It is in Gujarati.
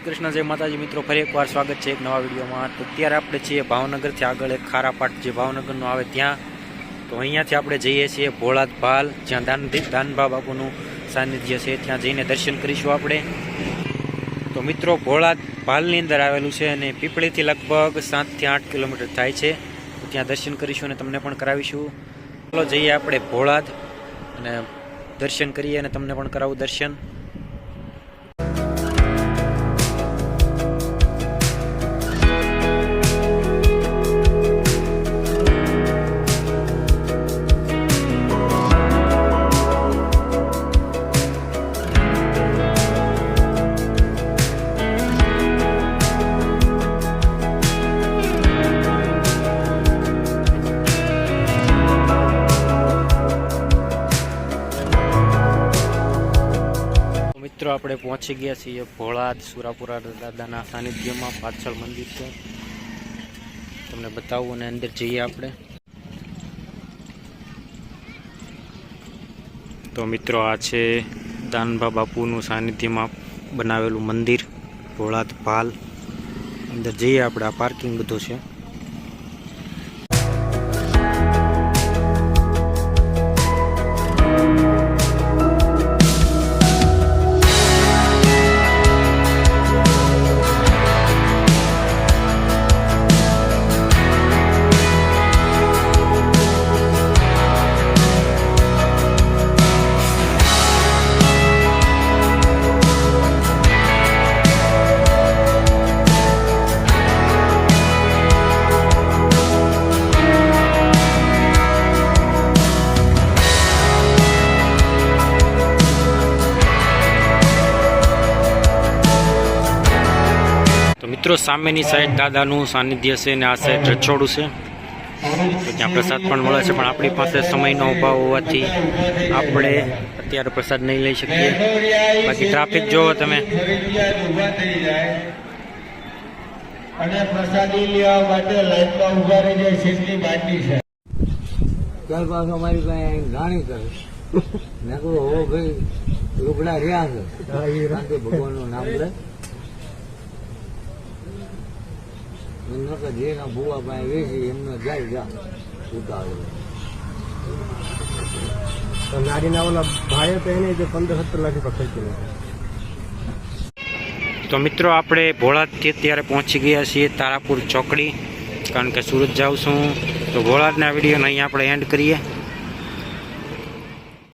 કૃષ્ણ, જય માતાજી મિત્રો, ફરી એકવાર સ્વાગત છે એક નવા વિડીયોમાં। તો અત્યારે આપણે છીએ ભાવનગરથી આગળ એક ખારાપાટ જે ભાવનગરનું આવે ત્યાં। તો અહીંયાથી આપણે જઈએ છીએ ભોળાદ ભાલ, જ્યાં દાનભા બાપુનું સાનિધ્ય છે, ત્યાં જઈને દર્શન કરીશું આપણે। તો મિત્રો ભોળાદ ભાલની અંદર આવેલું છે અને પીપળીથી લગભગ 7 થી 8 કિલોમીટર થાય છે। તો ત્યાં દર્શન કરીશું અને તમને પણ કરાવીશું। ચાલો જઈએ આપણે ભોળાદ અને દર્શન કરીએ અને તમને પણ કરાવું દર્શન। મિત્રો આપણે પહોંચી ગયા છીએ ભોળાદ સુરાપુરા દાદાના સાનિધ્યમાં। પાછળ મંદિર છે, તમને બતાવું અને અંદર જઈએ આપણે। તો મિત્રો આ છે દાનભા બાપુનું સાનિધ્યમાં બનાવેલું મંદિર ભોળાદ ભાલ। અંદર જઈએ આપણે, આ પાર્કિંગ બધું છે। મિત્રો સામેની સાઈડ દાદાનું સાનિધ્ય છે અને આ સાઈડ રછોડું છે, તો ત્યાં પ્રસાદ પણ મળે છે, પણ આપણી પાસે સમયનો અભાવ હોવાથી આપણે અત્યારે પ્રસાદ નહીં લઈ શકીએ। બાકી ટ્રાફિક જોવો તમે, અને પ્રસાદી લેવા માટે લાઈનમાં ઉભા રહી જાય સીટની બાકી છે। ત્યાર પાછો અમારી પાસે ગાણી કરે મેં કહું હો ભાઈ લુગડા રહ્યા છે ભગવાનનું નામ લે જેના ભૂવા પાસે વેચી એમને જાય જા ઉતારે તો નારીના ઓલા ભાડે તો એને 15-17 લાખ રૂપિયા ખર્ચી નાખે। તો મિત્રો આપણે ભોળાદથી અત્યારે પહોંચી ગયા છીએ તારાપુર ચોકડી, કારણ કે સુરત જાઉં છું। તો ભોળાદના વિડીયોને અહીંયા આપણે એન્ડ કરીએ।